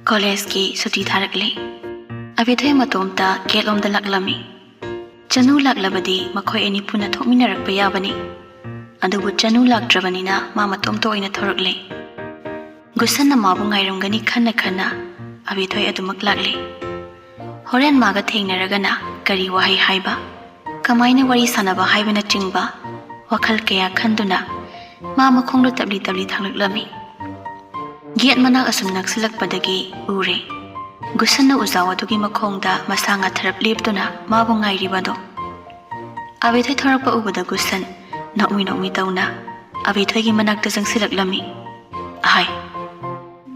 ꯀꯣꯂꯦꯖꯀꯤ ꯁꯨꯇꯤ ꯊꯥꯔꯛꯂꯤ ꯑꯕꯤꯊꯣꯏ ꯃꯇꯣꯝꯇ ꯒꯦꯠꯂꯣꯝꯗ ꯂꯥꯛꯂꯝꯃꯤ ꯆꯅꯨ ꯂꯥꯛꯂꯕꯗꯤ ꯃꯈꯣꯏ ꯑꯅꯤ ꯄꯨꯟꯅ ꯊꯣꯛꯃꯤꯟꯅꯔꯛꯄ ꯌꯥꯕꯅꯤ ꯑꯗꯨꯕꯨ ꯆꯅꯨ ꯂꯥꯛꯇ꯭ꯔꯕꯅꯤꯅ ꯃꯥ ꯃꯇꯣꯝꯇ ꯑꯣꯏꯅ ꯊꯣꯔꯛꯂꯤ ꯒꯨꯁꯟꯅ ꯃꯥꯕꯨ ꯉꯥꯏꯔꯝꯒꯅꯤ ꯈꯟꯅ ꯈꯟꯅ ꯑꯕꯤꯊꯣꯏ ꯑꯗꯨꯃꯛ ꯂꯥꯛꯂꯤ ꯍꯣꯔꯦꯟ ꯃꯥꯒ ꯊꯦꯡꯅꯔꯒꯅ ꯀꯔꯤ ꯋꯥꯍꯩ ꯍꯥꯏꯕ ꯀꯃꯥꯏꯅ ꯋꯥꯔꯤ ꯁꯥꯟꯅꯕ ꯍꯥꯏꯕꯅꯆꯤꯡꯕ ꯋꯥꯈꯜ ꯀꯌꯥ ꯈꯟꯗꯨꯅ ꯃꯥ ꯃꯈꯣꯡꯗ ꯇꯞꯂꯤ ꯇꯞꯂꯤ ꯊꯥꯡꯂꯛꯂꯝꯃꯤ ꯒꯦꯠ ꯃꯅꯥꯛ ꯑꯁꯨꯝ ꯅꯛꯁꯤꯜꯂꯛꯄꯗꯒꯤ ꯎꯔꯦ ꯒꯨꯁꯟꯅ ꯎꯖꯥꯎ ꯑꯗꯨꯒꯤ ꯃꯈꯣꯡꯗ ꯃꯁꯥ ꯉꯥꯊꯔꯞ ꯂꯦꯞꯇꯨꯅ ꯃꯥꯕꯨ ꯉꯥꯏꯔꯤꯕꯗꯣ ꯑꯕꯤꯊꯣꯏ ꯊꯣꯔꯛꯄ ꯎꯕꯗ ꯒꯨꯁꯟ ꯅꯣꯛꯃꯤ ꯅꯣꯛꯃꯤ ꯇꯧꯅ ꯑꯕꯤꯊꯣꯏꯒꯤ ꯃꯅꯥꯛꯇ ꯆꯪꯁꯤꯜꯂꯛꯂꯝꯃꯤ ꯍꯥꯏ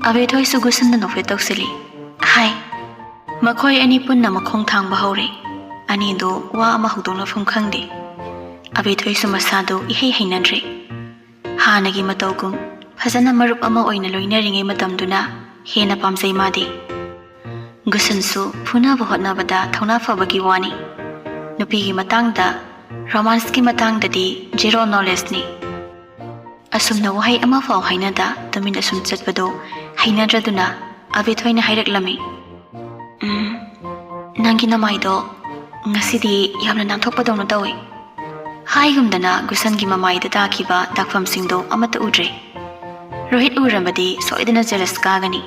ꯑꯕꯤꯊꯣꯏꯁꯨ ꯒꯨꯁꯟꯅ ꯅꯣꯛꯐꯦꯠ ꯇꯧꯁꯤꯜꯂꯤ ꯍꯥꯏ ꯃꯈꯣꯏ ꯑꯅꯤ ꯄꯨꯟꯅ ꯃꯈꯣꯡ ꯊꯥꯡꯕ ꯍꯧꯔꯦ ꯑꯅꯤꯗꯣ ꯋꯥ ꯑꯃ ꯍꯧꯗꯣꯛꯅꯐꯝ ꯈꯪꯗꯦ ꯑꯕꯤꯊꯣꯏꯁꯨ ꯃꯁꯥꯗꯣ ꯏꯍꯩ ꯍꯩꯅꯗ꯭ꯔꯦ ꯍꯥꯟꯅꯒꯤ ꯃꯇꯧꯒꯨꯝ ꯐꯖꯅ ꯃꯔꯨꯞ ꯑꯃ ꯑꯣꯏꯅ ꯂꯣꯏꯅꯔꯤꯉꯩ ꯃꯇꯝꯗꯨꯅ ꯍꯦꯟꯅ ꯄꯥꯝꯖꯩ ꯃꯥꯗꯤ ꯒꯨꯁꯟꯁꯨ ꯐꯨꯅꯕ ꯍꯣꯠꯅꯕꯗ ꯊꯧꯅꯥ ꯐꯕꯒꯤ ꯋꯥꯅꯤ ꯅꯨꯄꯤꯒꯤ ꯃꯇꯥꯡꯗ ꯔꯣꯃꯥꯟꯁꯀꯤ ꯃꯇꯥꯡꯗꯗꯤ ꯖꯦꯔꯣ ꯅꯣꯂꯦꯖꯅꯤ ꯑꯁꯨꯝꯅ ꯋꯥꯍꯩ ꯑꯃ ꯐꯥꯎ ꯍꯥꯏꯅꯗ ꯇꯨꯃꯤꯟ ꯑꯁꯨꯝ ꯆꯠꯄꯗꯣ ꯍꯩꯅꯗ꯭ꯔꯗꯨꯅ ꯑꯕꯤꯊꯣꯏꯅ ꯍꯥꯏꯔꯛꯂꯝꯃꯤ ꯅꯪꯒꯤ ꯅꯃꯥꯏꯗꯣ ꯉꯁꯤꯗꯤ ꯌꯥꯝꯅ ꯅꯥꯟꯊꯣꯛꯄꯗꯧꯅ ꯇꯧꯏ ꯍꯥꯏꯒꯨꯝꯗꯅ ꯒꯨꯁꯟꯒꯤ ꯃꯃꯥꯏꯗ ꯇꯥꯈꯤꯕ ꯗꯥꯛꯐꯝꯁꯤꯡꯗꯣ ꯑꯃꯠꯇ ꯎꯗ꯭ꯔꯦ ꯔꯣꯍꯤꯠ ꯎꯔꯝꯕꯗꯤ ꯁꯣꯏꯗꯅ ꯖꯦꯂꯁ ꯀꯥꯒꯅꯤ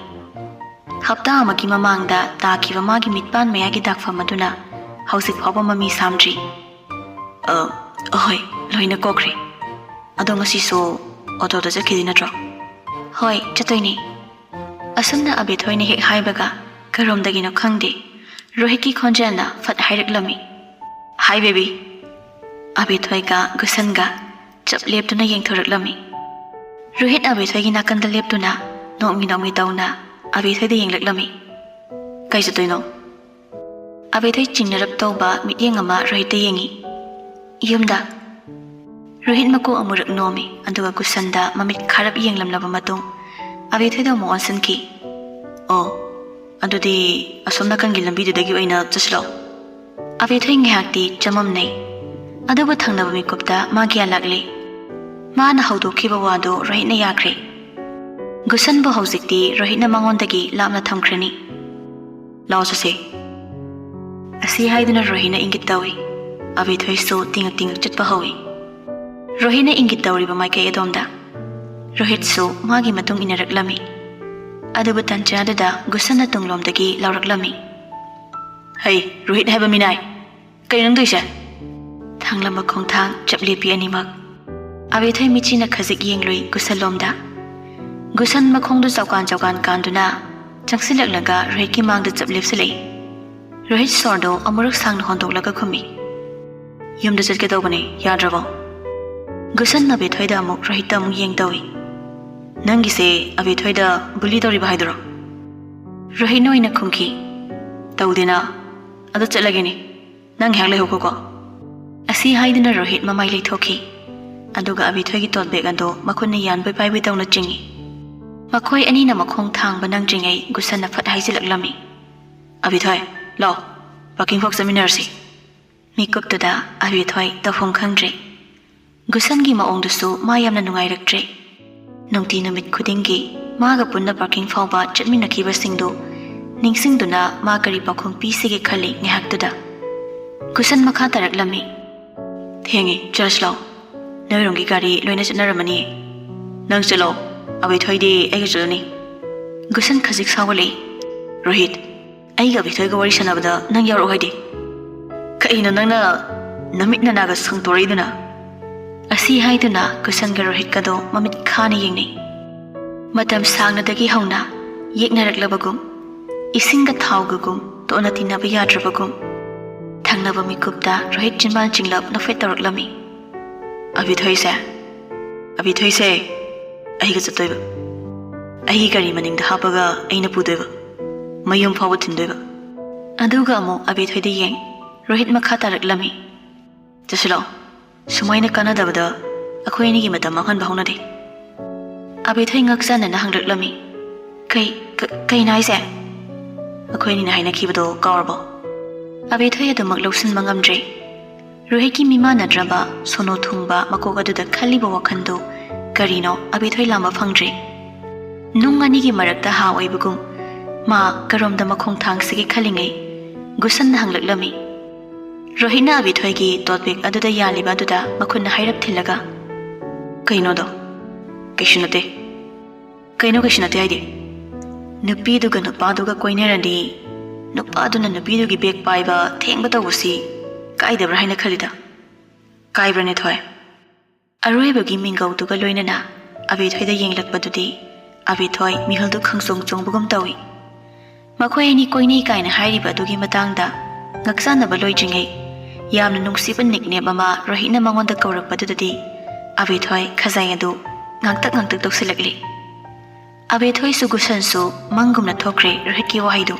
ꯍꯞꯇꯥ ꯑꯃꯒꯤ ꯃꯃꯥꯡꯗ ꯇꯥꯈꯤꯕ ꯃꯥꯒꯤ ꯃꯤꯠꯄꯥꯟ ꯃꯌꯥꯒꯤ ꯗꯥꯛꯐꯝ ꯑꯗꯨꯅ ꯍꯧꯖꯤꯛ ꯐꯥꯎꯕ ꯃꯃꯤ ꯁꯥꯝꯗ꯭ꯔꯤ ꯑꯍꯣꯏ ꯂꯣꯏꯅ ꯀꯣꯛꯈ꯭ꯔꯦ ꯑꯗꯣ ꯉꯁꯤꯁꯨ ꯑꯣꯇꯣꯗ ꯆꯠꯈꯤꯗꯣꯏ ꯅꯠꯇ꯭ꯔꯣ ꯍꯣꯏ ꯆꯠꯇꯣꯏꯅꯤ ꯑꯁꯨꯝꯅ ꯑꯕꯤꯊꯣꯏꯅ ꯍꯦꯛ ꯍꯥꯏꯕꯒ ꯀꯔꯣꯝꯗꯒꯤꯅꯣ ꯈꯪꯗꯦ ꯔꯣꯍꯤꯠꯀꯤ ꯈꯣꯟꯖꯦꯜꯅ ꯐꯠ ꯍꯥꯏꯔꯛꯂꯝꯃꯤ ꯍꯥꯏ ꯕꯦꯕꯤ ꯑꯕꯤꯊꯣꯏꯒ ꯒꯨꯁꯟꯒ ꯆꯞ ꯂꯦꯞꯇꯨꯅ ꯌꯦꯡꯊꯣꯔꯛꯂꯝꯃꯤ ꯔꯣꯍꯤꯠ ꯑꯕꯤꯊꯣꯏꯒꯤ ꯅꯥꯀꯟꯗ ꯂꯦꯞꯇꯨꯅ ꯅꯣꯛꯃꯤ ꯅꯣꯛꯃꯤ ꯇꯧꯅ ꯑꯕꯤꯊꯣꯏꯗ ꯌꯦꯡꯂꯛꯂꯝꯃꯤ ꯀꯩ ꯆꯠꯇꯣꯏꯅꯣ ꯑꯕꯤꯊꯣꯏ ꯆꯤꯡꯅꯔꯞ ꯇꯧꯕ ꯃꯤꯠꯌꯦꯡ ꯑꯃ ꯔꯣꯍꯤꯠꯇ ꯌꯦꯡꯉꯤ ꯌꯨꯝꯗ ꯔꯣꯍꯤꯠ ꯃꯀꯣꯛ ꯑꯃꯨꯔꯛ ꯅꯣꯝꯃꯤ ꯑꯗꯨꯒ ꯒꯨꯁꯟꯗ ꯃꯃꯤꯠ ꯈꯥꯔꯞ ꯌꯦꯡꯂꯝꯂꯕ ꯃꯇꯨꯡ ꯑꯕꯤꯊꯣꯏꯗ ꯑꯃꯨꯛ ꯑꯣꯟꯁꯤꯟꯈꯤ ꯑꯣ ꯑꯗꯨꯗꯤ ꯑꯁꯣꯝ ꯅꯥꯀꯟꯒꯤ ꯂꯝꯕꯤꯗꯨꯗꯒꯤ ꯑꯣꯏꯅ ꯆꯠꯁꯤꯂꯣ ꯑꯕꯤꯊꯣꯏ ꯉꯥꯏꯍꯥꯛꯇꯤ ꯆꯃꯝꯅꯩ ꯑꯗꯨꯕꯨ ꯊꯪꯅꯕ ꯃꯤꯀꯨꯞꯇ ꯃꯥ ꯒ꯭ꯌꯥꯟ ꯂꯥꯛꯂꯤ ꯃꯥꯅ ꯍꯧꯗꯣꯛꯈꯤꯕ ꯋꯥꯗꯣ ꯔꯣꯍꯤꯠꯅ ꯌꯥꯈ꯭ꯔꯦ ꯒꯨꯁꯟꯕꯨ ꯍꯧꯖꯤꯛꯇꯤ ꯔꯣꯍꯤꯠꯅ ꯃꯉꯣꯟꯗꯒꯤ ꯂꯥꯞꯅ ꯊꯝꯈ꯭ꯔꯅꯤ ꯂꯥꯎ ꯆꯠꯁꯦ ꯑꯁꯤ ꯍꯥꯏꯗꯨꯅ ꯔꯣꯍꯤꯠꯅ ꯏꯪꯒꯤꯠ ꯇꯧꯏ ꯑꯕꯤꯊꯣꯏꯁꯨ ꯇꯤꯡꯉꯛ ꯇꯤꯡꯉꯛ ꯆꯠꯄ ꯍꯧꯏ ꯔꯣꯍꯤꯠꯅ ꯏꯪꯒꯤꯠ ꯇꯧꯔꯤꯕ ꯃꯥꯏꯀꯩ ꯑꯗꯣꯝꯗ ꯔꯣꯍꯤꯠꯁꯨ ꯃꯥꯒꯤ ꯃꯇꯨꯡ ꯏꯟꯅꯔꯛꯂꯝꯃꯤ ꯑꯗꯨꯕꯨ ꯇꯟꯖꯥꯗꯨꯗ ꯒꯨꯁꯟꯅ ꯇꯨꯡꯂꯣꯝꯗꯒꯤ ꯂꯥꯎꯔꯛꯂꯝꯃꯤ ꯍꯩ ꯔꯣꯍꯤꯠ ꯍꯥꯏꯕ ꯃꯤꯅꯥꯏ ꯀꯩ ꯅꯪꯗꯣꯏꯁꯦ ꯊꯥꯡꯂꯝꯕ ꯈꯣꯡꯊꯥꯡ ꯆꯞ ꯂꯦꯞꯄꯤ ꯑꯅꯤꯃꯛ ꯑꯕꯤꯊꯣꯏ ꯃꯤꯆꯤꯅ ꯈꯖꯤꯛ ꯌꯦꯡꯂꯨꯏ ꯒꯨꯁꯟꯂꯣꯝꯗ ꯒꯨꯁꯟ ꯃꯈꯣꯡꯗꯨ ꯆꯧꯀꯥꯟ ꯀꯥꯟꯗꯨꯅ ꯆꯪꯁꯤꯜꯂꯛꯂꯒ ꯔꯣꯍꯤꯠꯀꯤ ꯃꯥꯡꯗ ꯆꯞ ꯂꯦꯞꯁꯤꯜꯂꯛꯏ ꯔꯣꯍꯤꯠ ꯁꯣꯔꯗꯣ ꯑꯃꯨꯔꯛ ꯁꯥꯡꯅ ꯍꯣꯟꯗꯣꯛꯂꯒ ꯈꯨꯝꯃꯤ ꯌꯨꯝꯗ ꯆꯠꯀꯦ ꯇꯧꯕꯅꯤ ꯌꯥꯗ꯭ꯔꯕꯣ ꯒꯨꯁꯟ ꯑꯕꯤꯊꯣꯏꯗ ꯑꯃꯨꯛ ꯔꯣꯍꯤꯠꯇ ꯑꯃꯨꯛ ꯌꯦꯡ ꯇꯧꯏ ꯅꯪꯒꯤꯁꯦ ꯑꯕꯤꯊꯣꯏꯗ ꯕꯨꯂꯤ ꯇꯧꯔꯤꯕ ꯍꯥꯏꯗꯨꯔꯣ ꯔꯣꯍꯤꯠꯅ ꯑꯣꯏꯅ ꯈꯨꯝꯈꯤ ꯇꯧꯗꯦꯅ ꯑꯗꯨ ꯆꯠꯂꯒꯦꯅꯤ ꯅꯪ ꯉꯥꯏꯍꯥꯛ ꯂꯩꯍꯧꯈꯣꯀꯣ ꯑꯁꯤ ꯍꯥꯏꯗꯨꯅ ꯔꯣꯍꯤꯠ ꯃꯃꯥꯏ ꯂꯩꯊꯣꯛꯈꯤ ꯑꯗꯨꯒ ꯑꯕꯤꯊꯣꯏꯒꯤ ꯇꯣꯠ ꯕꯦꯒ ꯑꯗꯣ ꯃꯈꯨꯠꯅ ꯌꯥꯟꯕꯣꯏ ꯄꯥꯏꯕꯣꯏ ꯇꯧꯅ ꯆꯤꯡꯏ ꯃꯈꯣꯏ ꯑꯅꯤꯅ ꯃꯈꯣꯡ ꯊꯥꯡꯕ ꯅꯪꯗ꯭ꯔꯤꯉꯩ ꯒꯨꯁꯟꯅ ꯐꯠ ꯍꯥꯏꯖꯤꯜꯂꯛꯂꯝꯃꯤ ꯑꯕꯤꯊꯣꯏ ꯂꯥꯎ ꯄꯥꯔꯀꯤꯡ ꯐꯥꯎ ꯆꯠꯃꯤꯟꯅꯔꯁꯤ ꯃꯤꯀꯨꯞꯇꯨꯗ ꯑꯕꯤꯊꯣꯏ ꯇꯧꯐꯝ ꯈꯪꯗ꯭ꯔꯦ ꯒꯨꯁꯟꯒꯤ ꯃꯑꯣꯡꯗꯨꯁꯨ ꯃꯥ ꯌꯥꯝꯅ ꯅꯨꯡꯉꯥꯏꯔꯛꯇ꯭ꯔꯦ ꯅꯨꯡꯇꯤ ꯅꯨꯃꯤꯠ ꯈꯨꯗꯤꯡꯒꯤ ꯃꯥꯒ ꯄꯨꯟꯅ ꯄꯥꯔꯀꯤꯡ ꯐꯥꯎꯕ ꯆꯠꯃꯤꯟꯅꯈꯤꯕꯁꯤꯡꯗꯨ ꯅꯤꯡꯁꯤꯡꯗꯨꯅ ꯃꯥ ꯀꯔꯤ ꯄꯥꯎꯈꯨꯝ ꯄꯤꯁꯤꯒꯦ ꯈꯜꯂꯤ ꯉꯥꯏꯍꯥꯛꯇꯨꯗ ꯒꯨꯁꯟ ꯃꯈꯥ ꯇꯥꯔꯛꯂꯝꯃꯤ ꯊꯦꯡꯉꯤ ꯆꯠꯂꯁꯤ ꯂꯥꯎ ꯅꯣꯏꯔꯣꯝꯒꯤ ꯒꯥꯔꯤ ꯂꯣꯏꯅ ꯆꯠꯅꯔꯝꯃꯅꯤ ꯅꯪ ꯆꯠꯂꯣ ꯑꯕꯤꯊꯣꯏꯗꯤ ꯑꯩꯒ ꯆꯠꯂꯅꯤ ꯒꯨꯁꯟ ꯈꯖꯤꯛ ꯁꯥꯎꯒꯠꯂꯛꯏ ꯔꯣꯍꯤꯠ ꯑꯩꯒ ꯑꯕꯤꯊꯣꯏꯒ ꯋꯥꯔꯤ ꯁꯥꯟꯅꯕꯗ ꯅꯪ ꯌꯥꯎꯔꯛꯑꯣ ꯍꯥꯏꯗꯤ ꯀꯩꯅꯣ ꯅꯪꯅ ꯅꯃꯤꯠ ꯅꯅꯥꯒ ꯁꯪꯇꯣꯔꯛꯏꯗꯨꯅ ꯑꯁꯤ ꯍꯥꯏꯗꯨꯅ ꯒꯨꯁꯟꯒ ꯔꯣꯍꯤꯠꯀꯗꯣ ꯃꯃꯤꯠ ꯈꯥꯅ ꯌꯦꯡꯅꯩ ꯃꯇꯝ ꯁꯥꯡꯅꯗꯒꯤ ꯍꯧꯅ ꯌꯦꯛꯅꯔꯛꯂꯕꯒꯨꯝ ꯏꯁꯤꯡꯒ ꯊꯥꯎꯒꯒꯨꯝ ꯇꯣꯠꯅ ꯇꯤꯟꯅꯕ ꯌꯥꯗ꯭ꯔꯕꯒꯨꯝ ꯊꯪꯅꯕ ꯃꯤꯀꯨꯞꯇ ꯔꯣꯍꯤꯠ ꯆꯤꯟꯕꯥꯟ ꯆꯤꯡꯂꯞ ꯅꯣꯛꯐꯦꯠ ꯇꯧꯔꯛꯂꯝꯃꯤ ꯑꯕꯤꯊꯣꯏꯁꯦ ꯑꯩꯒ ꯆꯠꯇꯣꯏꯕ ꯑꯩꯒꯤ ꯒꯥꯔꯤ ꯃꯅꯤꯡꯗ ꯍꯥꯞꯄꯒ ꯑꯩꯅ ꯄꯨꯗꯣꯏꯕ ꯃꯌꯨꯝ ꯐꯥꯎꯕ ꯊꯤꯟꯗꯣꯏꯕ ꯑꯗꯨꯒ ꯑꯃꯨꯛ ꯑꯕꯤꯊꯣꯏꯗ ꯌꯦꯡ ꯔꯣꯍꯤꯠ ꯃꯈꯥ ꯇꯥꯔꯛꯂꯝꯃꯤ ꯆꯠꯁꯤꯂꯥꯎ ꯁꯨꯃꯥꯏꯅ ꯀꯥꯟꯅꯗꯕꯗ ꯑꯩꯈꯣꯏ ꯑꯅꯤꯒꯤ ꯃꯇꯝ ꯃꯥꯡꯍꯟꯕ ꯍꯧꯅꯗꯦ ꯑꯕꯤꯊꯣꯏ ꯉꯛꯆꯥꯟꯅꯅ ꯍꯪꯂꯛꯂꯝꯃꯤ ꯀꯩꯅꯣ ꯍꯥꯏꯁꯦ ꯑꯩꯈꯣꯏ ꯑꯅꯤꯅ ꯍꯥꯏꯅꯈꯤꯕꯗꯣ ꯀꯥꯎꯔꯕꯣ ꯑꯕꯤꯊꯣꯏ ꯑꯗꯨꯃꯛ ꯂꯧꯁꯤꯟꯕ ꯉꯝꯗ꯭ꯔꯦ ꯔꯣꯍꯤꯠꯀꯤ ꯃꯤꯃꯥꯟꯅꯗ꯭ꯔꯕ ꯁꯣꯅꯣ ꯊꯨꯡꯕ ꯃꯀꯣꯛ ꯑꯗꯨꯗ ꯈꯜꯂꯤꯕ ꯋꯥꯈꯟꯗꯨ ꯀꯔꯤꯅꯣ ꯑꯕꯤꯊꯣꯏ ꯂꯥꯝꯕ ꯐꯪꯗ꯭ꯔꯦ ꯅꯨꯡ ꯑꯅꯤꯒꯤ ꯃꯔꯛꯇ ꯍꯥ ꯑꯣꯏꯕꯒꯨꯝ मा करomda मखोंग थांगसिगी खलिंगै गुसन हंगलक्लमी रोहिना अबिथोयगी टॉपिक अदुदा यालिबा अदुदा मखुन हाइरप थिलगा कइनोदो कइशुनते कइनो कइशुनते आइदे नुपीदुगा नुपादुगा कोइनेरंदी नुपादुना नुपीदुगी बेग पाइबा थेंगबा तौबसी काइदब्रा हाइना खलिदा काइब्रने थोय अरोइबगी मिंगौदुगा लोइनना अबिथोयदा येंगलकपदुदी अबिथोय मिहलदु खंगसोंग चोंगबगम तौई मखोय नि कोइनै काइना हाइरिबा दुगी मतंगदा ngaksanaba loijingai yamna nungsiba nickname ama rohina mangonda kaurakpadudadi abethoi khazai adu ngaktak toksilakli abethoi sugusan su mangumna thokre rohiki wahaidu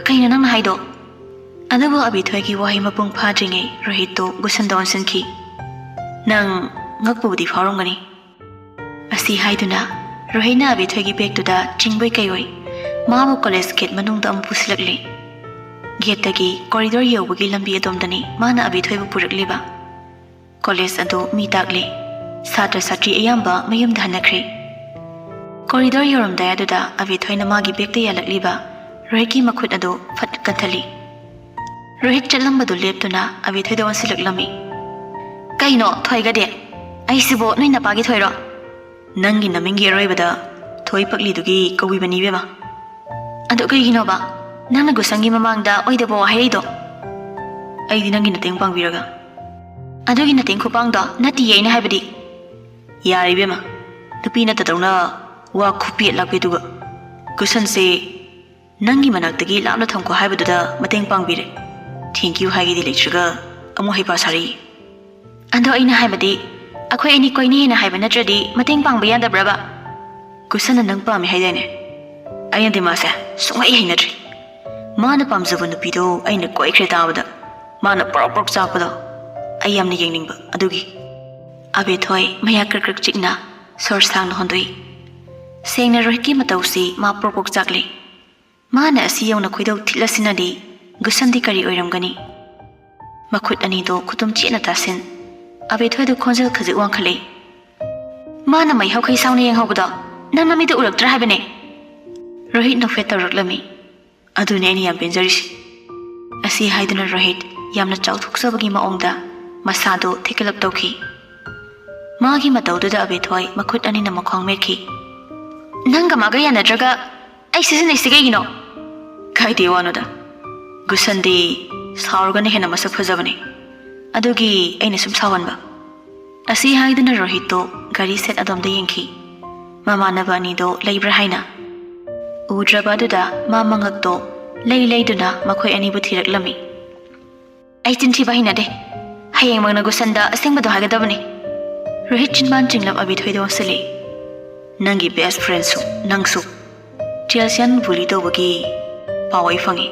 kai nang haido adabu abethoi ki wahi mapung phajingai rohito gusan don sanki nang ngakpudi farongani asi haiduna rohina abethoi ki bag tuda chingbai kaioi mamu college gate manungda am pusilakli gate तगी corridor यौबगी लंबी अदोमदनी माना अबिथोयबु पुरकलिबा college अदो मी ताकले छात्र छात्री अयाम्बा मयुम धानखरे corridor यौरमदाय अदुदा अबिथोयना मागी बेगते यालकलिबा रोहितकी मखुत अदो फट कथली रोहित चलंबदु लेपतुना अबिथोयदो वंसिलकलमी कइनो थोयगदे आइसिबो नोइ नपागी थोयरो नंगी नमिंगी अरोयबदा थोय पकलिदुगी कविबनी बेमा अदो कइगिनोबा नंगना गुसंगी ममांगदा ओइदबो हाइदो आइदि नंगी नतेंग पांगबिरगा अदुगी नतेंग खुपांगदो नति येना हाइबदि यारिबेमा नुपी नतदौना वा खुपि लापेदुगा गुसनसे नंगी मनाक्तगी लामना थमको हाइबदुदा मतेंग पांगबिरे थैंक यू हाइगिदि लेट्रगा अमु हाइपा सारी अदो आइना हाइबदि अखोय एनी कोइनी हेना हाइबा नत्रदि मतेंग पांगबा यादब्राबा गुसना नंग पामे हाइदाने आयनदि मासे सुंगाई हाइनद्रि माना पामजब नुपीदो अइना कोइख्रे ताबदा माना प्रॉपर चापदो आई यामना येंगनिंगबा अदुगी अबेथोय मया क्रक चिकना सोर सांग होंदोई सेंगना रोहिकी मतौसी मा प्रॉपर चाकले माना असि यौना खोइदौ थिलसिनदि गुसंदि करी ओइरमगनी मखुत अनिदो खुतुम चेना तासिन अबेथोयदो खोंजल खजे वांखले माना मै हौखै सावना येंगहौबदो नंग नमिदो उरक्त्रा हाबने रोहित नोफे तौरक्लमी अदुने नि याम पेंजरिसि असि हाइदुना रोहित यामना चाउथुक्सबगी माओंगदा मसादो थेकलप तौखि मागी मतौदुदा अबेथोय मखुत अनिना मखोंग मेखि नंगा मागा यानद्रगा आई सिजन सिगैगिनो खाइदे वानोदा गुसंदे साउरगने हेना मसक फजबने अदुगी अइना सुम सावनबा असि हाइदुना रोहितो गाड़ी सेट अदोमदा येंखि ममानबा अनिदो लेब्रा हाइना उद्रबादुदा मा मंगक्तो लेदुना मखोय अनिबु थिरक्लमी आई चिन्थिबा हिनादे हयेंग मंगना गुसंदा असेंगबदो हागदबने रोहित चिनबान चिंगलब अबिथोयदो वसले नंगी बेस्ट फ्रेंड सु नंगसु चेल्सियन बुली तोबगी पावई फंगी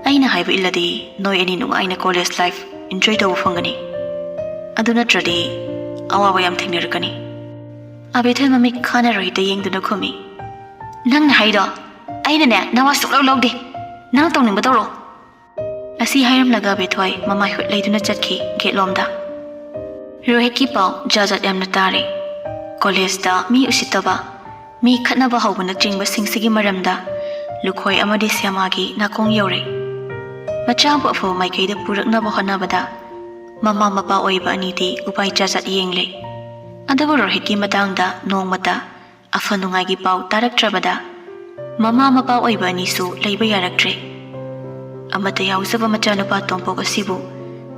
आइना हाइबा इल्लदि नोय एनी नुंगाइना कॉलेज लाइफ एंजॉय तोब फंगनी अदु नत्रदि अवाबा याम थेंगनरकनी अबिथोय ममी खाना रोहित येंगदुना खुमी नंग हाइदो आइनने नवा सुलौ लौदे नंग तौनिंग बतौरो असि हाइरम लगा बेथोय ममाय हुत लेदुना चटखि गेटलोमदा रोहित की पाव जाजत यामना तारे कॉलेज दा मी उसितबा मी खतनबा हौबना चिंगबा सिंगसिगी मरमदा लुखोय अमदि श्यामागी नाकोंग यौरे मचाबु अफो माइकैदा पुरकनबा होनबदा ममा मपा ओइबा अनिदि उपाय जाजत येंगले अदबो रोहित की मतंगदा नोंगमता अफनुंगागी पाव तारक्त्रबदा ममा मपा ओइबा अनिसु लैबा यारक्त्रे अमता याउजबा मचानुपा तोंपोक असिबु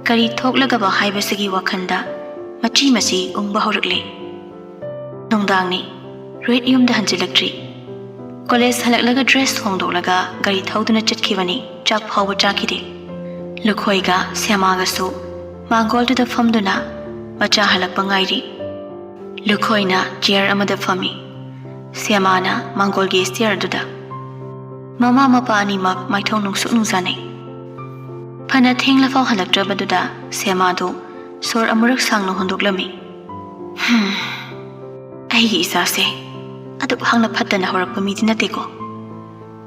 करी थोकलगबा हाइबसिगी वखंदा मची मसी उंगबा हौरक्ले नोंदांगनी रोहित युमदा हंजिलक्ट्री कॉलेज हलक्लगा ड्रेस होंदोलगा गाड़ी थौदुना चटखिबनी चाक फावबा चाखिदे लुखोयगा श्यामागसु मांगोलदुदा फमदुना मचा हलक्पा गाइरी लुखोयना चेयर अमदा फमी श्यामाना मांगोलगी स्टेयर दुदा ममा मपा अनिमक माइथों नुंगसुक नुंजाने फना थेंगलाफाव हलक्त्रबदुदा श्यामादो सोर अमुरक सांगनो होंदोक्लमी अहिगी इसासे अदुक हांगना फत्तना हौरक्पा मिदि नतेको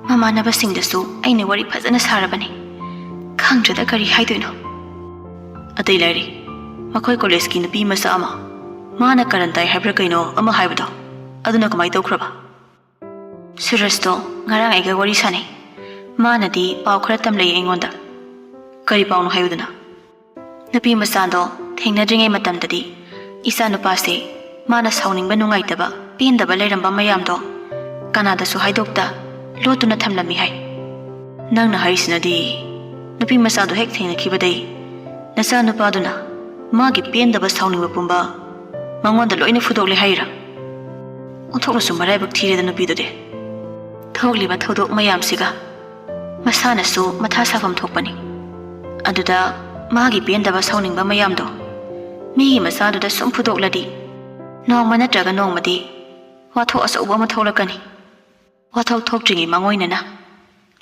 ममानबसिंगदसु अइना वरी फजना सारबने खांगद्रदा करी हाइदोइनो अतै लाइरी मखोय कॉलेज की नुपी मसा अमा माना करंताई हाइब्रा कइनो अमा हाइबदो अदुना कमाई तौख्रबा ꯁꯨꯔꯖꯇꯣ ꯉꯔꯥꯡ ꯑꯩꯒ ꯋꯥꯔꯤ ꯁꯥꯟꯅꯩ ꯃꯥꯅꯗꯤ ꯄꯥꯎ ꯈꯔ ꯇꯝꯂꯛꯏ ꯑꯩꯉꯣꯟꯗ ꯀꯔꯤ ꯄꯥꯎꯅꯣ ꯍꯥꯏꯌꯨꯗꯅ ꯅꯨꯄꯤ ꯃꯆꯥꯗꯣ ꯊꯦꯡꯅꯗ꯭ꯔꯤꯉꯩ ꯃꯇꯝꯗꯗꯤ ꯏꯆꯥ ꯅꯨꯄꯥꯁꯦ ꯃꯥꯅ ꯁꯥꯎꯅꯤꯡꯕ ꯅꯨꯡꯉꯥꯏꯇꯕ ꯄꯦꯟꯗꯕ ꯂꯩꯔꯝꯕ ꯃꯌꯥꯝꯗꯣ ꯀꯅꯥꯗꯁꯨ ꯍꯥꯏꯗꯣꯛꯇ ꯂꯣꯠꯇꯨꯅ ꯊꯝꯂꯝꯃꯤ ꯍꯥꯏ ꯅꯪꯅ ꯍꯥꯏꯔꯤꯁꯤꯅꯗꯤ ꯅꯨꯄꯤ ꯃꯆꯥꯗꯣ ꯍꯦꯛ ꯊꯦꯡꯅꯈꯤꯕꯗꯩ ꯅꯆꯥ ꯅꯨꯄꯥꯗꯨꯅ ꯃꯥꯒꯤ ꯄꯦꯟꯗꯕ ꯁꯥꯎꯅꯤꯡꯕ ꯄꯨꯝꯕ ꯃꯉꯣꯟꯗ ꯂꯣꯏꯅ ꯐꯨꯗꯣꯛꯂꯦ ꯍꯥꯏꯔꯥ ꯑꯣꯟꯊꯣꯛꯅꯁꯨ ꯃꯔꯥꯏꯕꯛ ꯊꯤꯔꯦꯗ ꯅꯨꯄꯤꯗꯨꯗꯤ ꯊꯣꯛꯂꯤꯕ ꯊꯧꯗꯣꯛ ꯃꯌꯥꯝꯁꯤꯒ ꯃꯁꯥꯅꯁꯨ ꯃꯊꯥ ꯁꯥꯐꯝ ꯊꯣꯛꯄꯅꯤ ꯑꯗꯨꯗ ꯃꯥꯒꯤ ꯄꯦꯟꯗꯕ ꯁꯥꯎꯅꯤꯡꯕ ꯃꯌꯥꯝꯗꯣ ꯃꯤꯒꯤ ꯃꯆꯥꯗꯨꯗ ꯁꯨꯝ ꯐꯨꯗꯣꯛꯂꯗꯤ ꯅꯣꯡꯃ ꯅꯠꯇ꯭ꯔꯒ ꯅꯣꯡꯃꯗꯤ ꯋꯥꯊꯣꯛ ꯑꯆꯧꯕ ꯑꯃ ꯊꯣꯛꯂꯛꯀꯅꯤ ꯋꯥꯊꯣꯛ ꯊꯣꯛꯇ꯭ꯔꯤꯉꯩ ꯃꯥꯡꯑꯣꯏꯅꯅ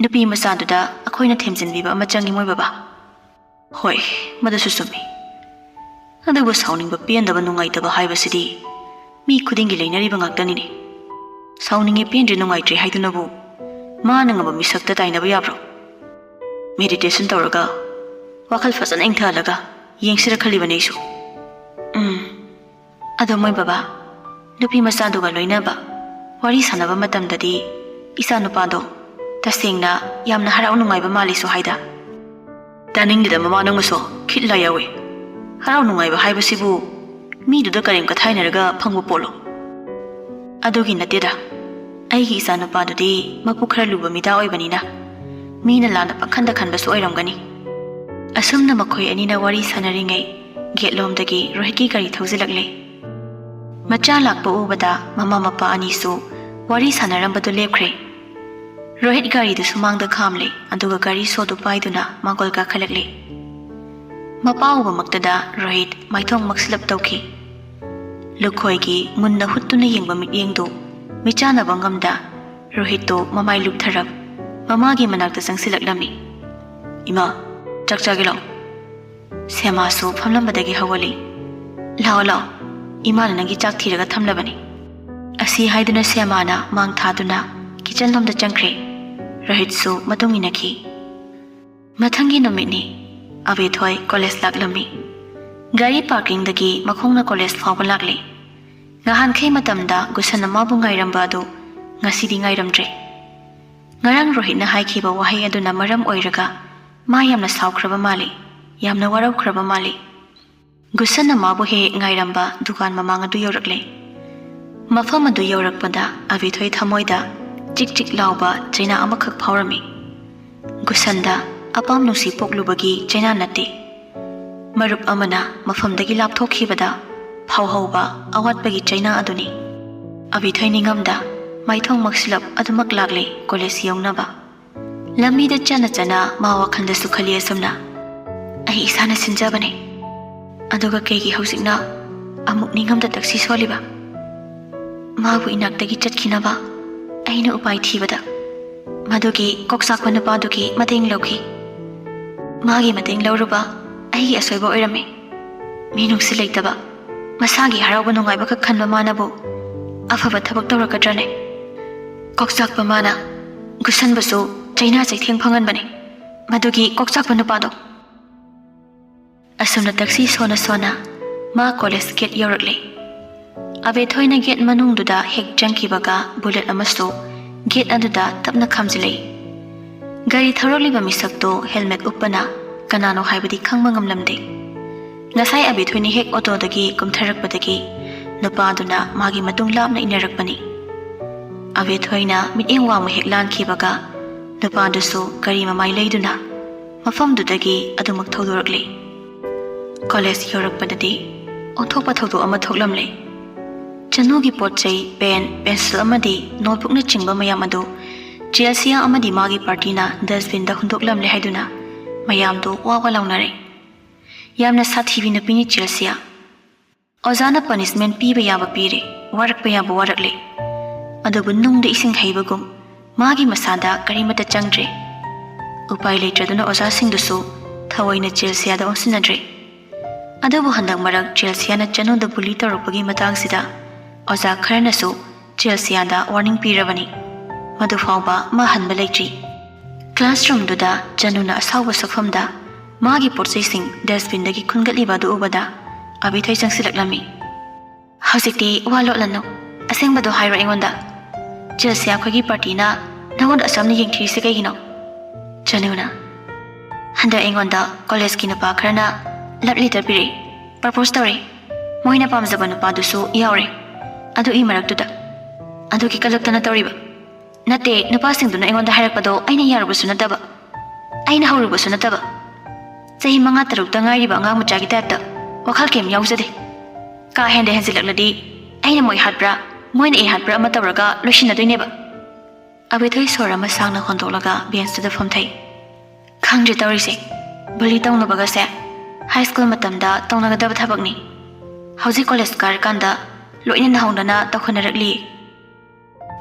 ꯅꯨꯄꯤ ꯃꯆꯥꯗꯨꯗ ꯑꯩꯈꯣꯏꯅ ꯊꯦꯝꯖꯤꯟꯕꯤꯕ ꯑꯃ ꯆꯪꯉꯤ ꯃꯣꯏ ꯕꯕꯥ ꯍꯣꯏ ꯃꯗꯨꯁꯨ ꯆꯨꯝꯃꯤ ꯑꯗꯨꯕꯨ ꯁꯥꯎꯅꯤꯡꯕ ꯄꯦꯟꯗꯕ ꯅꯨꯡꯉꯥꯏꯇꯕ ꯍꯥꯏꯕꯁꯤꯗꯤ ꯃꯤ ꯈꯨꯗꯤꯡꯒꯤ ꯂꯩꯅꯔꯤꯕ ꯉꯥꯛꯇꯅꯤꯅꯦ ꯁꯥꯎꯅꯤꯡꯉꯦ ꯄꯦꯟꯗ꯭ꯔꯦ ꯅꯨꯡꯉꯥꯏꯇ꯭ꯔꯦ ꯍꯥꯏꯗꯨꯅꯕꯨ ꯃꯥꯅ ꯉꯝꯕ ꯃꯤꯁꯛꯇ ꯇꯥꯏꯅꯕ ꯌꯥꯕ꯭ꯔꯣ ꯃꯦꯗꯤꯇꯦꯁꯟ ꯇꯧꯔꯒ ꯋꯥꯈꯜ ꯐꯖꯅ ꯏꯪꯊꯍꯜꯂꯒ ꯌꯦꯡꯁꯤꯔ ꯈꯜꯂꯤꯕꯅꯦ ꯑꯩꯁꯨ ꯑꯗꯣ ꯃꯣꯏ ꯕꯕꯥ ꯅꯨꯄꯤ ꯃꯆꯥꯗꯨꯒ ꯂꯣꯏꯅꯕ ꯋꯥꯔꯤ ꯁꯥꯟꯅꯕ ꯃꯇꯝꯗꯗꯤ ꯏꯆꯥ ꯅꯨꯄꯥꯗꯣ ꯇꯁꯦꯡꯅ ꯌꯥꯝꯅ ꯍꯔꯥꯎ ꯅꯨꯡꯉꯥꯏꯕ ꯃꯥꯜꯂꯤꯁꯨ ꯍꯥꯏꯗ ꯇꯥꯅꯤꯡꯗꯦꯗ ꯃꯃꯥ ꯅꯪꯅꯁꯨ ꯈꯤꯠꯂ ꯌꯥꯎꯏ ꯍꯔꯥꯎ ꯅꯨꯡꯉꯥꯏꯕ ꯍꯥꯏꯕꯁꯤꯕꯨ ꯃꯤꯗꯨꯗ ꯀꯔꯦꯝ ꯀꯊꯥꯏꯅꯔꯒ ꯐꯪꯕ ꯄꯣꯠꯂꯣ ꯑꯗꯨꯒꯤ ꯅꯠꯇꯦꯗ ꯑꯩꯒꯤ ꯏꯆꯥ ꯅꯨꯄꯥꯗꯨꯗꯤ ꯃꯄꯨ ꯈꯔ ꯂꯨꯕ ꯃꯤꯗꯥ ꯑꯣꯏꯕꯅꯤꯅ ꯃꯤꯅ ꯂꯥꯟꯅ ꯄꯪꯈꯟꯗ ꯈꯟꯕꯁꯨ ꯑꯣꯏꯔꯝꯒꯅꯤ ꯑꯁꯨꯝꯅ ꯃꯈꯣꯏ ꯑꯅꯤꯅ ꯋꯥꯔꯤ ꯁꯥꯟꯅꯔꯤꯉꯩ ꯒꯦꯠꯂꯣꯝꯗꯒꯤ ꯔꯣꯍꯤꯠꯀꯤ ꯒꯥꯔꯤ ꯊꯧꯖꯤꯜꯂꯛꯂꯦ ꯃꯆꯥ ꯂꯥꯛꯄ ꯎꯕꯗ ꯃꯃꯥ ꯃꯄꯥ ꯑꯅꯤꯁꯨ ꯋꯥꯔꯤ ꯁꯥꯟꯅꯔꯝꯕꯗꯨ ꯂꯦꯞꯈ꯭ꯔꯦ ꯔꯣꯍꯤꯠ ꯒꯥꯔꯤꯗꯨ ꯁꯨꯃꯥꯡꯗ ꯈꯥꯝꯂꯦ ꯑꯗꯨꯒ ꯒꯥꯔꯤ ꯁꯣꯗꯨ ꯄꯥꯏꯗꯨꯅ ꯃꯥꯡꯒꯣꯜ ꯀꯥꯈꯠꯂꯛꯂꯦ ꯃꯄꯥ ꯎꯕꯃꯛꯇꯗ ꯔꯣꯍꯤꯠ ꯃꯥꯏꯊꯣꯡ ꯃꯛꯁꯤꯜꯂꯞ ꯇꯧꯈꯤ ꯂꯨꯈꯣꯏꯒꯤ ꯃꯨꯟꯅ ꯍꯨꯠꯇꯨꯅ ꯌꯦꯡꯕ ꯃꯤꯠꯌꯦꯡꯗꯨ ꯃꯤꯆꯥꯟꯅꯕ ꯉꯝꯗ ꯔꯣꯍꯤꯠꯇꯨ ꯃꯃꯥꯏ ꯂꯨꯞꯊꯔꯞ ꯃꯃꯥꯒꯤ ꯃꯅꯥꯛꯇ ꯆꯪꯁꯤꯜꯂꯛꯂꯝꯃꯤ ꯏꯃꯥ ꯆꯥꯛ ꯆꯥꯒꯦ ꯂꯥꯛꯑꯣ ꯁꯦꯃꯥꯁꯨ ꯐꯝꯂꯝꯕꯗꯒꯤ ꯍꯧꯒꯠꯂꯤ ꯂꯥꯛꯑꯣ ꯂꯥꯛꯑꯣ ꯏꯃꯥꯅ ꯅꯪꯒꯤ ꯆꯥꯛ ꯊꯤꯔꯒ ꯊꯝꯂꯕꯅꯤ ꯑꯁꯤ ꯍꯥꯏꯗꯨꯅ ꯁꯦꯃꯥꯅ ꯃꯥꯡ ꯊꯥꯗꯨꯅ ꯀꯤꯆꯟ ꯂꯣꯝꯗ ꯆꯪꯈ꯭ꯔꯦ ꯔꯣꯍꯤꯠꯁꯨ ꯃꯇꯨꯡ ꯏꯟꯅꯈꯤ ꯃꯊꯪꯒꯤ ꯅꯨꯃꯤꯠꯅꯤ ꯑꯕꯦꯊꯣꯏ ꯀꯣꯂꯦꯖ ꯂꯥꯛꯂꯝꯃꯤ ꯒꯥꯔꯤ ꯄꯥꯔꯀꯤꯡꯗꯒꯤ ꯃꯈꯣꯡꯅ ꯀꯣꯂꯦꯖ ꯐꯥꯎꯕ ꯂꯥꯛꯂꯦ ꯉꯍꯥꯟꯈꯩ ꯃꯇꯝꯗ ꯒꯨꯁꯟ ꯃꯥꯕꯨ ꯉꯥꯏꯔꯝꯕ ꯑꯗꯨ ꯉꯁꯤꯗꯤ ꯉꯥꯏꯔꯝꯗ꯭ꯔꯦ ꯉꯔꯥꯡ ꯔꯣꯍꯤꯠꯅ ꯍꯥꯏꯈꯤꯕ ꯋꯥꯍꯩ ꯑꯗꯨꯅ ꯃꯔꯝ ꯑꯣꯏꯔꯒ ꯃꯥ ꯌꯥꯝꯅ ꯁꯥꯎꯈ꯭ꯔꯕ ꯃꯥꯜꯂꯤ ꯌꯥꯝꯅ ꯋꯥꯔꯧꯈ꯭ꯔꯕ ꯃꯥꯜꯂꯤ ꯒꯨꯁꯟꯅ ꯃꯥꯕꯨ ꯍꯦꯛ ꯉꯥꯏꯔꯝꯕ ꯗꯨꯀꯥꯟ ꯃꯃꯥꯡ ꯑꯗꯨ ꯌꯧꯔꯛꯂꯦ ꯃꯐꯝ ꯑꯗꯨ ꯌꯧꯔꯛꯄꯗ ꯑꯕꯦꯊꯣꯏ ꯊꯃꯣꯏꯗ ꯆꯤꯛ ꯆꯤꯛ ꯂꯥꯎꯕ ꯆꯩꯅꯥ ꯑꯃꯈꯛ ꯐꯥꯎꯔꯝꯃꯤ ꯒꯨꯁꯟꯗ ꯑꯄꯥꯝ ꯅꯨꯡꯁꯤ ꯄꯣꯛꯂꯨꯕꯒꯤ ꯆꯩꯅꯥ ꯅꯠꯇꯦ ꯃꯔꯨꯞ ꯑꯃꯅ ꯃꯐꯝꯗꯒꯤ ꯂꯥꯞꯊꯣꯛꯈꯤꯕꯗ ꯐꯥꯎꯍꯧꯕ ꯑꯋꯥꯠꯄꯒꯤ ꯆꯩꯅꯥ ꯑꯗꯨꯅꯤ ꯑꯕꯦꯊꯣꯏ ꯅꯤꯡꯉꯝꯗ ꯃꯥꯏꯊꯣꯡ ꯃꯛꯁꯤꯜꯂꯞ ꯑꯗꯨꯃꯛ ꯂꯥꯛꯂꯦ ꯀꯣꯂꯦꯖ ꯌꯧꯅꯕ ꯂꯝꯕꯤꯗ ꯆꯠꯅ ꯆꯠꯅ ꯃꯥ ꯋꯥꯈꯜꯗꯁꯨ ꯈꯜꯂꯤ ꯑꯁꯨꯝꯅ ꯑꯩ ꯏꯁꯥꯅ ꯁꯤꯟꯖꯕꯅꯦ ꯑꯗꯨꯒ ꯀꯩꯒꯤ ꯍꯧꯖꯤꯛꯅ ꯑꯃꯨꯛ ꯅꯤꯡꯉꯝꯗ ꯇꯛꯁꯤ ꯁꯣꯜꯂꯤꯕ ꯃꯥꯕꯨ ꯏꯅꯥꯛꯇꯒꯤ ꯆꯠꯈꯤꯅꯕ ꯑꯩꯅ ꯎꯄꯥꯏ ꯊꯤꯕꯗ ꯃꯗꯨꯒꯤ ꯀꯣꯛꯆꯥꯛꯄ ꯅꯨꯄꯥꯗꯨꯒꯤ ꯃꯇꯦꯡ ꯂꯧꯈꯤ ꯃꯥꯒꯤ ꯃꯇꯦꯡ ꯂꯧꯔꯨꯕ ꯑꯩꯒꯤ ꯑꯁꯣꯏꯕ ꯑꯣꯏꯔꯝꯃꯤ ꯃꯤꯅꯨꯡꯁꯤ ꯂꯩꯇꯕ ꯃꯁꯥꯒꯤ ꯍꯔꯥꯎꯕ ꯅꯨꯡꯉꯥꯏꯕ ꯈꯛ ꯈꯟꯕ ꯃꯥꯅꯕꯨ ꯑꯐꯕ ꯊꯕꯛ ꯇꯧꯔꯛꯀꯗ꯭ꯔꯅꯦ ꯀꯣꯛꯆꯥꯛꯄ ꯃꯥꯅ ꯒꯨꯁꯟꯕꯁꯨ ꯆꯩꯅꯥ ꯆꯩꯊꯦꯡ ꯐꯪꯍꯟꯕꯅꯤ ꯃꯗꯨꯒꯤ ꯀꯣꯛꯆꯥꯛꯄ ꯅꯨꯄꯥꯗꯣ ꯑꯁꯨꯝꯅ ꯇꯛꯁꯤ ꯁꯣꯟꯅ ꯁꯣꯟꯅ ꯃꯥ ꯀꯣꯂꯦꯖ ꯒꯦꯠ ꯌꯧꯔꯛꯂꯦ ꯑꯕꯦꯊꯣꯏꯅ ꯒꯦꯠ ꯃꯅꯨꯡꯗꯨꯗ ꯍꯦꯛ ꯆꯪꯈꯤꯕꯒ ꯕꯨꯂꯦꯠ ꯑꯃꯁꯨ ꯒꯦꯠ ꯑꯗꯨꯗ ꯇꯞꯅ ꯈꯥꯝꯖꯤꯜꯂꯛꯏ ꯒꯥꯔꯤ ꯊꯧꯔꯛꯂꯤꯕ ꯃꯤꯁꯛꯇꯣ ꯍꯦꯜꯃꯦꯠ ꯎꯞꯄꯅ ꯀꯅꯥꯅꯣ ꯍꯥꯏꯕꯗꯤ ꯈꯪꯕ ꯉꯝꯂꯝꯗꯦ ꯉꯁꯥꯏ ꯑꯕꯦꯊꯣꯏꯅ ꯍꯦꯛ ꯑꯣꯇꯣꯗꯒꯤ ꯀꯨꯝꯊꯔꯛꯄꯗꯒꯤ ꯅꯨꯄꯥꯗꯨꯅ ꯃꯥꯒꯤ ꯃꯇꯨꯡ ꯂꯥꯞꯅ ꯏꯟꯅꯔꯛꯄꯅꯤ ꯑꯕꯦꯊꯣꯏꯅ ꯃꯤꯠꯌꯦꯡ ꯋꯥꯡꯃ ꯍꯦꯛ ꯂꯥꯟꯈꯤꯕꯒ ꯅꯨꯄꯥꯗꯨꯁꯨ ꯒꯥꯔꯤ ꯃꯃꯥꯏ ꯂꯩꯗꯨꯅ ꯃꯐꯝꯗꯨꯗꯒꯤ ꯑꯗꯨꯃꯛ ꯊꯧꯗꯣꯔꯛꯂꯦ ꯀꯣꯂꯦꯖ ꯌꯧꯔꯛꯄꯗꯗꯤ ꯑꯣꯟꯊꯣꯛꯄ ꯊꯧꯗꯣꯛ ꯑꯃ ꯊꯣꯛꯂꯝꯂꯦ ꯆꯅꯨꯒꯤ ꯄꯣꯠ ꯆꯩ ꯄꯦꯟ ꯄꯦꯟꯁꯤꯜ ꯑꯃꯗꯤ ꯅꯣꯠꯕꯨꯛꯅꯆꯤꯡꯕ ꯃꯌꯥꯝ ꯑꯗꯨ ꯆꯦꯜꯁꯤꯌꯥ ꯑꯃꯗꯤ ꯃꯥꯒꯤ ꯄꯥꯔꯇꯤꯅ ꯗꯁꯕꯤꯟꯗ ꯍꯨꯟꯗꯣꯛꯂꯝꯂꯦ ꯍꯥꯏꯗꯨꯅ ꯃꯌꯥꯝꯗꯨ ꯋꯥ ꯋꯥ ꯂꯥꯎꯅꯔꯦ ꯌꯥꯝꯅ ꯁꯥꯊꯤꯕꯤ ꯅꯨꯄꯤꯅꯤ ꯆꯦꯜꯁꯤꯌꯥ ꯑꯣꯖꯥꯅ ꯄꯅꯤꯁꯃꯦꯟ ꯄꯤꯕ ꯌꯥꯕ ꯄꯤꯔꯦ ꯋꯥꯔꯛꯄ ꯌꯥꯕ ꯋꯥꯔꯛꯂꯦ ꯑꯗꯨꯕꯨ ꯅꯨꯡꯗ ꯏꯁꯤꯡ ꯍꯩꯕꯒꯨꯝ ꯃꯥꯒꯤ ꯃꯁꯥꯗ ꯀꯔꯤꯃꯠꯇ ꯆꯪꯗ꯭ꯔꯦ ꯎꯄꯥꯏ ꯂꯩꯇ꯭ꯔꯗꯨꯅ ꯑꯣꯖꯥꯁꯤꯡꯗꯨꯁꯨ ꯊꯑꯣꯏꯅ ꯆꯦꯜꯁꯤꯌꯥꯗ ꯑꯣꯟꯁꯤꯟꯅꯗ꯭ꯔꯦ ꯑꯗꯨꯕꯨ ꯍꯟꯗꯛ ꯃꯔꯛ ꯆꯦꯜꯁꯤꯌꯥꯅ ꯆꯅꯨꯗ ꯕꯨꯂꯤ ꯇꯧꯔꯛꯄꯒꯤ ꯃꯇꯥꯡꯁꯤꯗ ꯑꯣꯖꯥ ꯈꯔꯅꯁꯨ ꯆꯦꯜꯁꯤꯌꯥꯗ ꯋꯥꯔꯅꯤꯡ ꯄꯤꯔꯕꯅꯤ ꯃꯗꯨ ꯐꯥꯎꯕ ꯃꯥ ꯍꯟꯕ ꯂꯩꯇ꯭ꯔꯤ ꯀ꯭ꯂꯥꯁꯔꯨꯝꯗꯨꯗ ꯆꯅꯨꯅ ꯑꯁꯥꯎꯕ ꯁꯛꯐꯝꯗ ꯃꯥꯒꯤ ꯄꯣꯠꯆꯩꯁꯤꯡ ꯗꯁꯕꯤꯟꯗꯒꯤ ꯈꯨꯟꯒꯠꯂꯤꯕ ꯑꯗꯨ ꯎꯕꯗ ꯑꯕꯦꯊꯣꯏ ꯆꯪꯁꯤꯜꯂꯛꯂꯝꯃꯤ ꯍꯧꯖꯤꯛꯇꯤ ꯋꯥ ꯂꯣꯠꯂꯅꯨ ꯑꯁꯦꯡꯕꯗꯣ ꯍꯥꯏꯔꯣ ꯑꯩꯉꯣꯟꯗ Chelsea ꯑꯩꯈꯣꯏꯒꯤ ꯄꯥꯔꯇꯤꯅ ꯅꯉꯣꯟꯗ ꯑꯁꯝꯅ ꯌꯦꯡꯊꯤꯔꯤꯁꯦ ꯀꯩꯒꯤꯅꯣ? ꯆꯅꯨꯅ ꯍꯟꯗꯛ ꯑꯩꯉꯣꯟꯗ ꯀꯣꯂꯦꯖꯀꯤ ꯅꯨꯄꯥ ꯈꯔꯅ ꯂꯞ ꯂꯦꯇꯔ ꯄꯤꯔꯛꯏ, ꯄ꯭ꯔꯄꯣꯁ ꯇꯧꯔꯛꯏ. ꯃꯣꯏꯅ ꯄꯥꯝꯖꯕ ꯅꯨꯄꯥꯗꯨꯁꯨ ꯌꯥꯎꯔꯦ. ꯑꯗꯨꯒꯤ ꯃꯔꯛꯇꯨꯗ ꯑꯗꯨꯒꯤ ꯀꯂꯛꯇꯅ ꯇꯧꯔꯤꯕ. ꯅꯠꯇꯦ, ꯅꯨꯄꯥꯁꯤꯡꯗꯨꯅ ꯑꯩꯉꯣꯟꯗ ꯍꯥꯏꯔꯛꯄꯗꯣ ꯑꯩꯅ ꯌꯥꯔꯨꯕꯁꯨ ꯅꯠꯇꯕ, ꯑꯩꯅ ꯍꯧꯔꯨꯕꯁꯨ ꯅꯠꯇꯕ. ꯆꯍꯤ 5-6ꯇ ꯉꯥꯏꯔꯤꯕ ꯑꯉꯥꯡ ꯃꯆꯥꯒꯤ ꯇꯥꯏꯞꯇ ꯋꯥꯈꯜ ꯀꯩꯝ ꯌꯥꯎꯖꯗꯦ. ꯀꯥ ꯍꯦꯟꯗ ꯍꯦꯟꯖꯤꯜꯂꯛꯂꯗꯤ ꯑꯩꯅ ꯃꯣꯏ ꯍꯥꯠꯄ꯭ꯔꯥ ꯃꯣꯏꯅ ꯑꯩ ꯍꯥꯠꯄ꯭ꯔꯥ ꯑꯃ ꯇꯧꯔꯒ ꯂꯣꯏꯁꯤꯟꯅꯗꯣꯏꯅꯦꯕ. ꯑꯕꯦꯊꯣꯏ ꯁꯣꯔ ꯑꯃ ꯁꯥꯡꯅ ꯍꯣꯟꯗꯣꯛꯂꯒ ꯕꯦꯟꯁꯇꯨꯗ ꯐꯝꯊꯩ. ꯈꯪꯗ꯭ꯔꯦ ꯇꯧꯔꯤꯁꯦ. ꯕꯨꯂꯤ ꯇꯧꯅꯕꯒꯁꯦ ꯍꯥꯏ ꯁ꯭ꯀꯨꯜ ꯃꯇꯝꯗ ꯇꯧꯅꯒꯗꯕ ꯊꯕꯛꯅꯤ. ꯍꯧꯖꯤꯛ ꯀꯣꯂꯦꯖ ꯀꯥꯔꯀꯥꯟꯗ ꯂꯣꯏꯅ ꯅꯍꯧꯅꯅ ꯇꯧꯈꯠꯅꯔꯛꯂꯤ.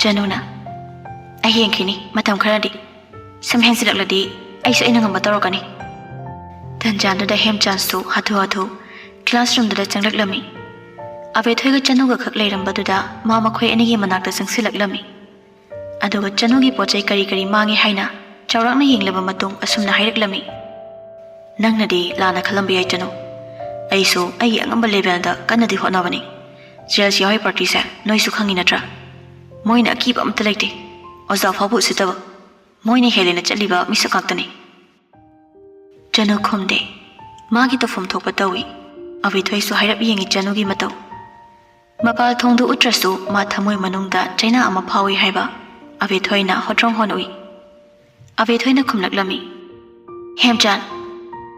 ꯆꯅꯨꯅ ꯑꯩ ꯌꯦꯡꯈꯤꯅꯤ ꯃꯇꯝ ꯈꯔꯗꯤ. ꯁꯨꯝ ꯍꯦꯟꯖꯤꯜꯂꯛꯂꯗꯤ ꯑꯩꯁꯨ ꯑꯩꯅ ꯉꯝꯕ ꯇꯧꯔꯛꯀꯅꯤ. ꯇꯟꯖꯥꯗꯨꯗ ꯍꯦꯝꯆꯥꯟꯁꯨ ꯍꯥꯊꯨ ꯀ꯭ꯂꯥꯁꯔꯨꯝꯗꯨꯗ ꯆꯪꯂꯛꯂꯝꯃꯤ. ꯑꯕꯦꯊꯣꯏꯒ ꯆꯅꯨꯒ ꯈꯛ ꯂꯩꯔꯝꯕꯗꯨꯗ ꯃꯥ ꯃꯈꯣꯏ ꯑꯅꯤꯒꯤ ꯃꯅꯥꯛꯇ ꯆꯪꯁꯤꯜꯂꯛꯂꯝꯃꯤ. ꯑꯗꯨꯒ ꯆꯅꯨꯒꯤ ꯄꯣꯠꯆꯩ ꯀꯔꯤ ꯃꯥꯡꯉꯦ ꯍꯥꯏꯅ ꯆꯥꯎꯔꯥꯛꯅ ꯌꯦꯡꯂꯕ ꯃꯇꯨꯡ ꯑꯁꯨꯝꯅ ꯍꯥꯏꯔꯛꯂꯝꯃꯤ. ꯅꯪꯅꯗꯤ ꯂꯥꯟꯅ ꯈꯜꯂꯝꯕ ꯌꯥꯏ ꯆꯅꯨ. ꯑꯩꯁꯨ ꯑꯩꯒꯤ ꯑꯉꯝꯕ ꯂꯦꯚꯦꯜꯗ ꯀꯟꯅꯗꯤ ꯍꯣꯠꯅꯕꯅꯤ. ꯖꯦꯜꯁ ꯌꯥꯎꯍꯩ ꯄꯥꯔꯇꯤꯁꯦ ꯅꯣꯏꯁꯨ ꯈꯪꯉꯤ ꯅꯠꯇ꯭ꯔꯥ? ꯃꯣꯏꯅ ꯑꯀꯤꯕ ꯑꯝꯇ ꯂꯩꯇꯦ. ꯑꯣꯖꯥ ꯐꯥꯎꯕ ꯎꯁꯤꯠꯇꯕ. ꯃꯣꯏꯅ ꯍꯦꯜꯂꯦꯅ ꯆꯠꯂꯤꯕ ꯃꯤꯁꯛ ꯉꯥꯛꯇꯅꯤ. ꯆꯅꯨ ꯈꯨꯝꯗꯦ. ꯃꯥꯒꯤ ꯇꯧꯐꯝ ꯊꯣꯛꯄ ꯇꯧꯏ. ꯑꯕꯦꯊꯣꯏꯁꯨ ꯍꯥꯏꯔꯞ ꯌꯦꯡꯉꯤ ꯆꯅꯨꯒꯤ ꯃꯇꯧ. ꯃꯄꯥꯜ ꯊꯣꯡꯗꯨ ꯎꯠꯇ꯭ꯔꯁꯨ ꯃꯥ ꯊꯃꯣꯏ ꯃꯅꯨꯡꯗ ꯆꯩꯅꯥ ꯑꯃ ꯐꯥꯎꯏ ꯍꯥꯏꯕ ꯑꯕꯦꯊꯣꯏꯅ ꯍꯣꯇ꯭ꯔꯣꯡ ꯍꯣꯟ ꯎꯏ. ꯑꯕꯦꯊꯣꯏꯅ ꯈꯨꯝꯂꯛꯂꯝꯃꯤ. ꯍꯦꯝꯆꯥꯟ,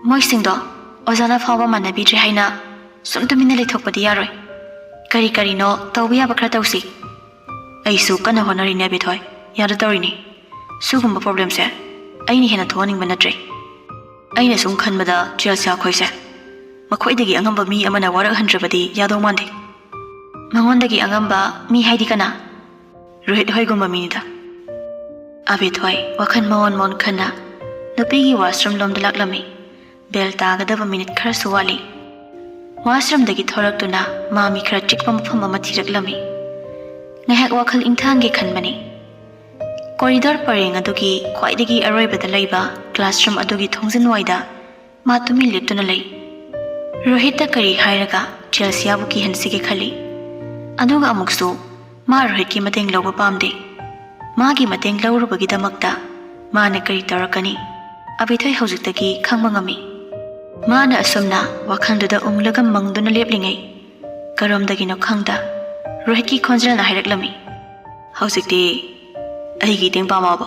ꯃꯣꯏꯁꯤꯡꯗꯣ ꯑꯣꯖꯥꯅ ꯐꯥꯎꯕ ꯃꯥꯟꯅꯕꯤꯗ꯭ꯔꯦ ꯍꯥꯏꯅ ꯁꯨꯝ ꯇꯨꯃꯤꯟꯅ ꯂꯩꯊꯣꯛꯄꯗꯤ ꯌꯥꯔꯣꯏ. ꯀꯔꯤꯅꯣ ꯇꯧꯕ ꯌꯥꯕ ꯈꯔ ꯇꯧꯁꯤ. ꯑꯩꯁꯨ ꯀꯟꯅ ꯍꯣꯠꯅꯔꯤꯅꯦ ꯑꯕꯦꯊꯣꯏ. ꯌꯥꯗ ꯇꯧꯔꯤꯅꯤ. ꯁꯤꯒꯨꯝꯕ ꯄ꯭ꯔꯣꯕ꯭ꯂꯦꯝꯁꯦ ꯑꯩꯅ ꯍꯦꯟꯅ ꯊꯣꯛꯍꯟꯅꯤꯡꯕ ꯅꯠꯇ꯭ꯔꯦ. ꯑꯩꯅ ꯁꯨꯝ ꯈꯟꯕꯗ ꯆꯦꯜꯁꯤꯌꯥ ꯑꯩꯈꯣꯏꯁꯦ ꯃꯈꯣꯏꯗꯒꯤ ꯑꯉꯝꯕ ꯃꯤ ꯑꯃꯅ ꯋꯥꯔꯛꯍꯟꯗ꯭ꯔꯕꯗꯤ ꯌꯥꯗꯧ ꯃꯥꯟꯗꯦ. ꯃꯉꯣꯟꯗꯒꯤ ꯑꯉꯝꯕ ꯃꯤ ꯍꯥꯏꯗꯤ ꯀꯅꯥ? ꯔꯣꯍꯤꯠ ꯍꯣꯏꯒꯨꯝꯕ ꯃꯤꯅꯤꯗ. ꯑꯕꯦꯊꯣꯏ ꯋꯥꯈꯜ ꯃꯣꯟ ꯈꯟꯅ ꯅꯨꯄꯤꯒꯤ ꯋꯥꯁꯔꯨꯝ ꯂꯣꯝꯗ ꯂꯥꯛꯂꯝꯃꯤ. ꯕꯦꯜ ꯇꯥꯒꯗꯕ ꯃꯤꯅꯤꯠ ꯈꯔꯁꯨ ꯋꯥꯠꯂꯤ. ꯋꯥꯁꯔꯨꯝꯗꯒꯤ ꯊꯣꯔꯛꯇꯨꯅ ꯃꯥ ꯃꯤ ꯈꯔ ꯆꯤꯛꯄ ꯃꯐꯝ ꯑꯃ ꯊꯤꯔꯛꯂꯝꯃꯤ. ꯉꯥꯏꯍꯥꯛ ꯋꯥꯈꯜ ꯏꯪꯊꯍꯟꯒꯦ ꯈꯟꯕꯅꯤ. ꯀꯣꯔꯤꯗꯣꯔ ꯄꯔꯦꯡ ꯑꯗꯨꯒꯤ ꯈ꯭ꯋꯥꯏꯗꯒꯤ ꯑꯔꯣꯏꯕꯗ ꯂꯩꯕ ꯀ꯭ꯂꯥꯁꯔꯨꯝ ꯑꯗꯨꯒꯤ ꯊꯣꯡꯖꯤꯟꯋꯥꯏꯗ ꯃꯥ ꯇꯨꯃꯤꯟ ꯂꯦꯞꯇꯨꯅ ꯂꯩ. ꯔꯣꯍꯤꯠꯇ ꯀꯔꯤ ꯍꯥꯏꯔꯒ ꯆꯦꯜꯁꯤꯌꯥꯕꯨ ꯀꯤꯍꯟꯁꯤꯒꯦ ꯈꯜꯂꯤ. ꯑꯗꯨꯒ ꯑꯃꯨꯛꯁꯨ ꯃꯥ ꯔꯣꯍꯤꯠꯀꯤ ꯃꯇꯦꯡ ꯂꯧꯕ ꯄꯥꯝꯗꯦ. ꯃꯥꯒꯤ ꯃꯇꯦꯡ ꯂꯧꯔꯨꯕꯒꯤꯗꯃꯛꯇ ꯃꯥꯅ ꯀꯔꯤ ꯇꯧꯔꯛꯀꯅꯤ ꯑꯕꯦꯊꯣꯏ ꯍꯧꯖꯤꯛꯇꯒꯤ ꯈꯪꯕ ꯉꯝꯃꯤ. ꯃꯥꯅ ꯑꯁꯨꯝꯅ ꯋꯥꯈꯜꯗꯨꯗ ꯎꯡꯂꯒ ꯃꯪꯗꯨꯅ ꯂꯦꯞꯂꯤꯉꯩ ꯀꯔꯣꯝꯗꯒꯤꯅꯣ ꯈꯪꯗ ꯔꯣꯍꯤꯠꯀꯤ ꯈꯣꯟꯖꯦꯜꯅ ꯍꯥꯏꯔꯛꯂꯝꯃꯤ. ꯍꯧꯖꯤꯛꯇꯤ ꯑꯩꯒꯤ ꯃꯇꯦꯡ ꯄꯥꯝꯃꯕꯣ?